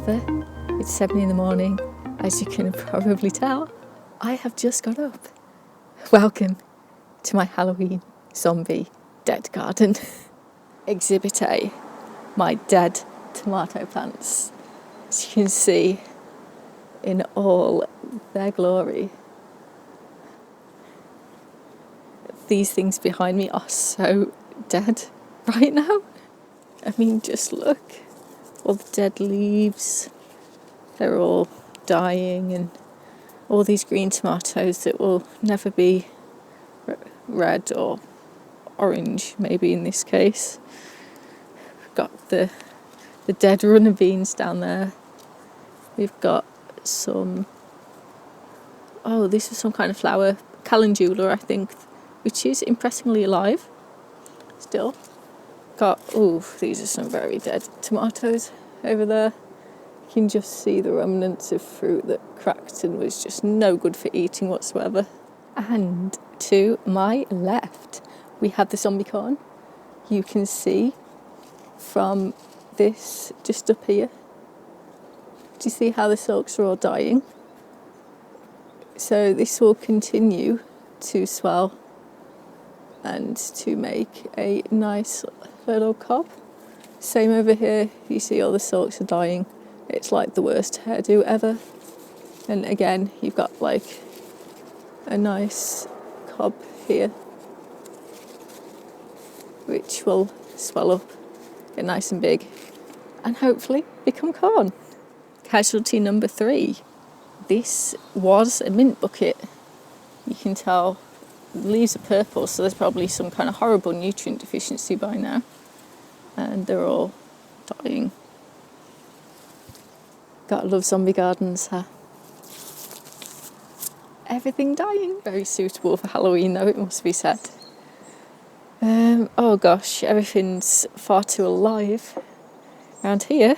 weather. It's 7 in the morning. As you can probably tell, I have just got up. Welcome to my Halloween zombie dead garden. Exhibit A, my dead tomato plants. As you can see in all their glory. These things behind me are so dead right now. I mean, just look. All the dead leaves. They're all dying, and all these green tomatoes that will never be red or orange, maybe in this case. We've got the dead runner beans down there. We've got some... Oh, this is some kind of flower. Calendula, I think, which is impressively alive still. These are some very dead tomatoes over there. You can just see the remnants of fruit that cracked and was just no good for eating whatsoever. And to my left, we have the Zombicorn. You can see from this just up here. Do you see how the stalks are all dying? So this will continue to swell and to make a nice little cob. Same over here, you see all the stalks are dying. It's like the worst hairdo ever. And again, you've got like a nice cob here, which will swell up, get nice and big, and hopefully become corn. Casualty number 3. This was a mint bucket. You can tell the leaves are purple, so there's probably some kind of horrible nutrient deficiency by now. And they're all dying. Gotta love zombie gardens, huh? Everything dying. Very suitable for Halloween, though, it must be said. Oh gosh, everything's far too alive around here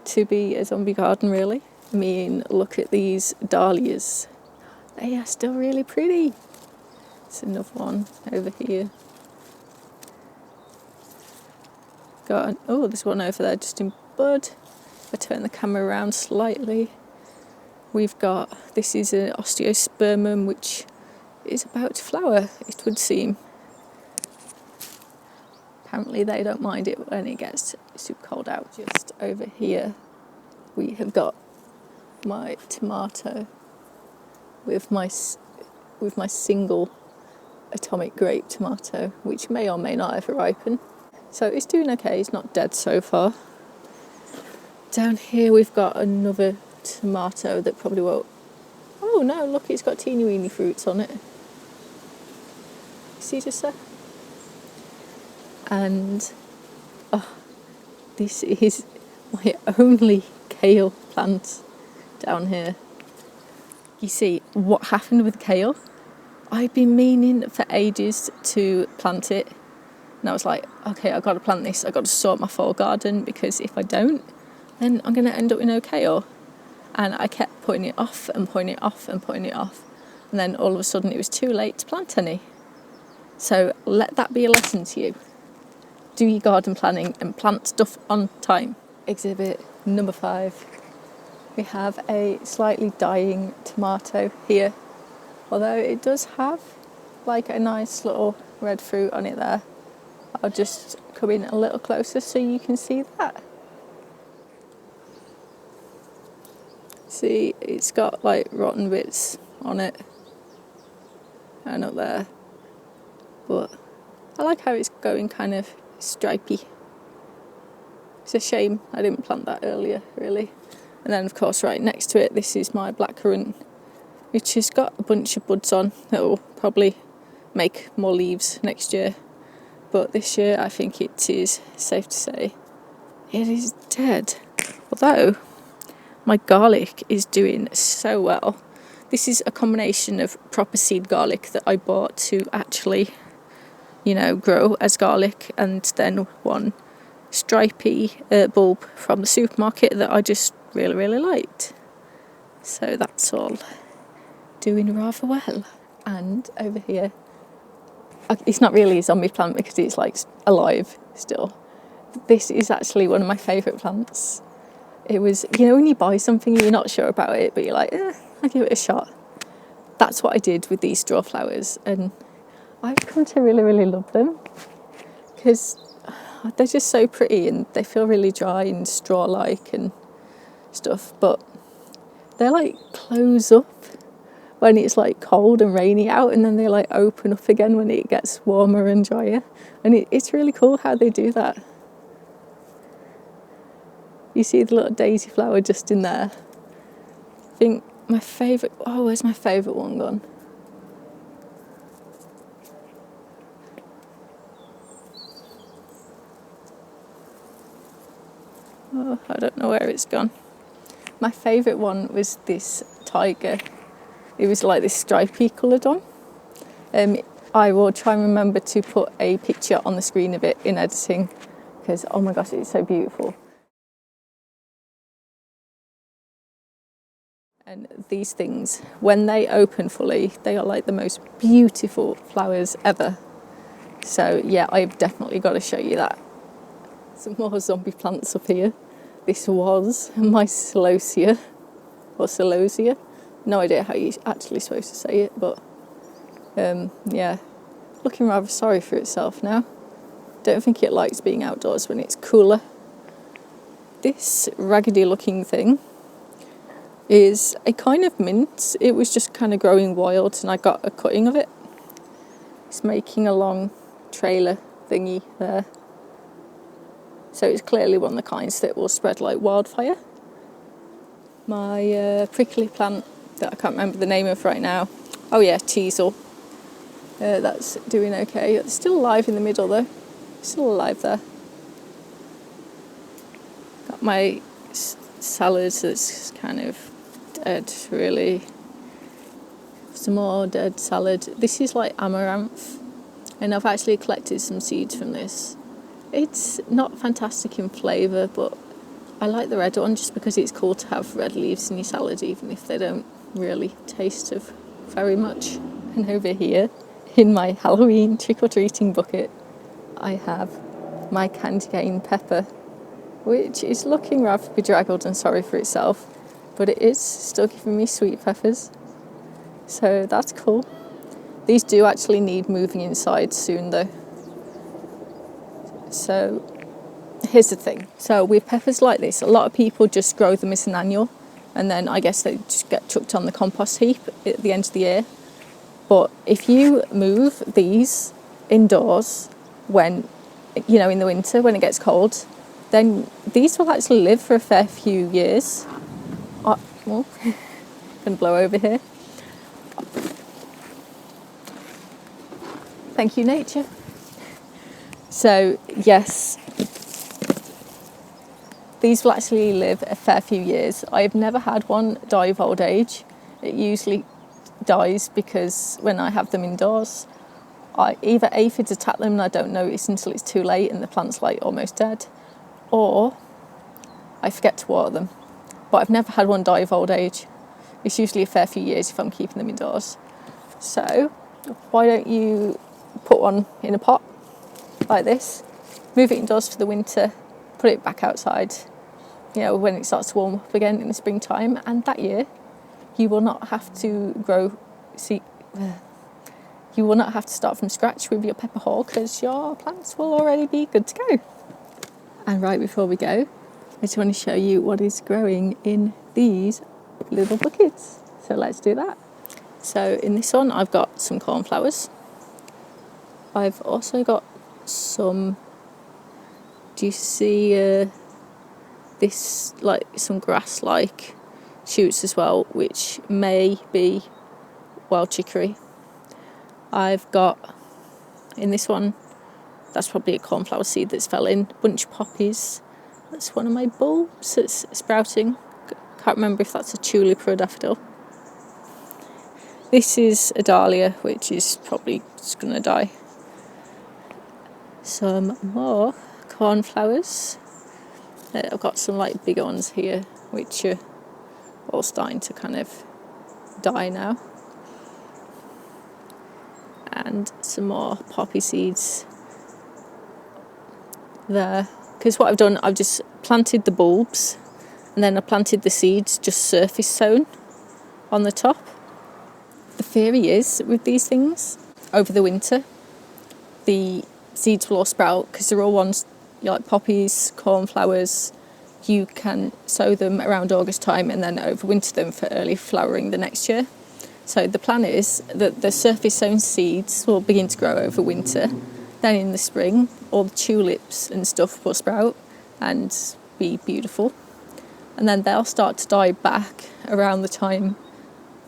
to be a zombie garden, really. I mean, look at these dahlias. They are still really pretty. There's another one over here. There's one over there just in bud. If I turn the camera around slightly, this is an osteospermum which is about to flower, it would seem. Apparently they don't mind it when it gets super cold out. Just over here we have got my tomato with my single atomic grape tomato, which may or may not ever ripen. So it's doing okay, it's not dead so far. Down here we've got another tomato that probably won't... Oh no, look, it's got teeny weeny fruits on it. See just there? And this is my only kale plant down here. You see, what happened with kale? I've been meaning for ages to plant it. And I was like, okay, I've got to plant this. I've got to sort my fall garden, because if I don't, then I'm going to end up with no kale. And I kept putting it off and putting it off and putting it off. And then all of a sudden it was too late to plant any. So let that be a lesson to you. Do your garden planning and plant stuff on time. Exhibit number 5. We have a slightly dying tomato here. Although it does have like a nice little red fruit on it there. I'll just come in a little closer so you can see that. See, it's got like rotten bits on it and up there. But I like how it's going kind of stripy. It's a shame I didn't plant that earlier, really. And then, of course, right next to it, this is my blackcurrant, which has got a bunch of buds on that will probably make more leaves next year. But this year, I think it is safe to say it is dead. Although my garlic is doing so well. This is a combination of proper seed garlic that I bought to actually, grow as garlic, and then one stripy bulb from the supermarket that I just really, really liked. So that's all doing rather well. And over here, it's not really a zombie plant because it's like alive still. This is actually one of my favourite plants. It was, when you buy something and you're not sure about it, but you're like, I'll give it a shot. That's what I did with these straw flowers, and I've come to really, really love them because they're just so pretty and they feel really dry and straw-like and stuff, but they're like close up when it's like cold and rainy out, and then they like open up again when it gets warmer and drier, and it's really cool how they do that. You see the little daisy flower just in there. I think my favourite, where's my favourite one gone? Oh, I don't know where it's gone. My favourite one was this tiger. It was like this stripy coloured one. I will try and remember to put a picture on the screen of it in editing because, oh my gosh, it's so beautiful. And these things, when they open fully, they are like the most beautiful flowers ever. So yeah, I've definitely got to show you that. Some more zombie plants up here. This was my Celosia, or Celosia. No idea how you're actually supposed to say it, but yeah, looking rather sorry for itself now. Don't think it likes being outdoors when it's cooler. This raggedy looking thing is a kind of mint. It was just kind of growing wild and I got a cutting of it. It's making a long trailer thingy there. So it's clearly one of the kinds that will spread like wildfire. My prickly plant that I can't remember the name of right now. Oh yeah, teasel. That's doing okay. It's still alive in the middle though. Still alive there. Got my salad that's kind of dead, really. Some more dead salad. This is like amaranth, and I've actually collected some seeds from this. It's not fantastic in flavour, but I like the red one just because it's cool to have red leaves in your salad, even if they don't really taste of very much. And over here, in my Halloween trick-or-treating bucket, I have my candy cane pepper, which is looking rather bedraggled and sorry for itself, but it is still giving me sweet peppers. So that's cool. These do actually need moving inside soon though. So here's the thing. So with peppers like this, a lot of people just grow them as an annual, and then I guess they just get chucked on the compost heap at the end of the year. But if you move these indoors when, in the winter when it gets cold, then these will actually live for a fair few years. Well, gonna blow over here. Thank you, nature. So yes, these will actually live a fair few years. I've never had one die of old age. It usually dies because when I have them indoors, either aphids attack them and I don't notice until it's too late and the plant's like almost dead, or I forget to water them. But I've never had one die of old age. It's usually a fair few years if I'm keeping them indoors. So why don't you put one in a pot like this, move it indoors for the winter, put it back outside, when it starts to warm up again in the springtime, and that year you will not have to you will not have to start from scratch with your pepper haul because your plants will already be good to go. And right before we go, I just want to show you what is growing in these little buckets. So let's do that. So in this one I've got some cornflowers. I've also got some, do you see this, like some grass like shoots as well, which may be wild chicory. I've got in this one, that's probably a cornflower seed that's fell in. Bunch poppies, that's one of my bulbs that's sprouting. Can't remember if that's a tulip or a daffodil. This is a dahlia, which is probably just gonna die. Some more cornflowers. I've got some like bigger ones here, which are all starting to kind of die now. And some more poppy seeds there. Because what I've done, I've just planted the bulbs And then I planted the seeds just surface sown on the top. The theory is with these things, over the winter, the seeds will all sprout because they're all ones like poppies, cornflowers. You can sow them around August time and then overwinter them for early flowering the next year. So the plan is that the surface sown seeds will begin to grow over winter. Then in the spring, all the tulips and stuff will sprout and be beautiful. And then they'll start to die back around the time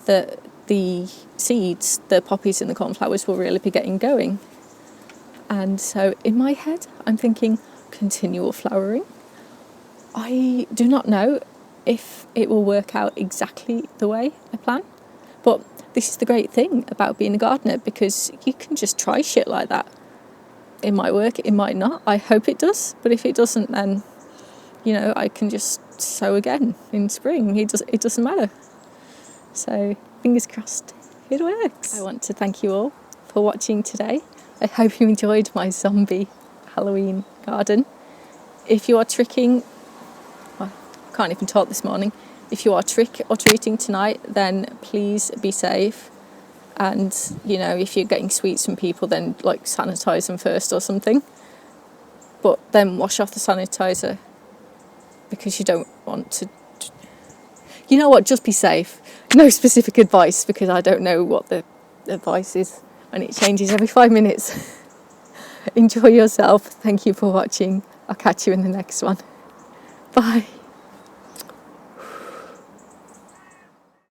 that the seeds, the poppies and the cornflowers will really be getting going. And so in my head, I'm thinking continual flowering. I do not know if it will work out exactly the way I plan. But this is the great thing about being a gardener, because you can just try shit like that. It might work, it might not. I hope it does. But if it doesn't, then, I can just sow again in spring. It doesn't matter. So fingers crossed it works. I want to thank you all for watching today. I hope you enjoyed my zombie Halloween garden. If you are tricking, I can't even talk this morning. If you are trick or treating tonight, then please be safe. And, if you're getting sweets from people, then sanitize them first or something. But then wash off the sanitizer, because you don't want to. You know what? Just be safe. No specific advice, because I don't know what the advice is and it changes every 5 minutes. Enjoy yourself. Thank you for watching. I'll catch you in the next one. Bye.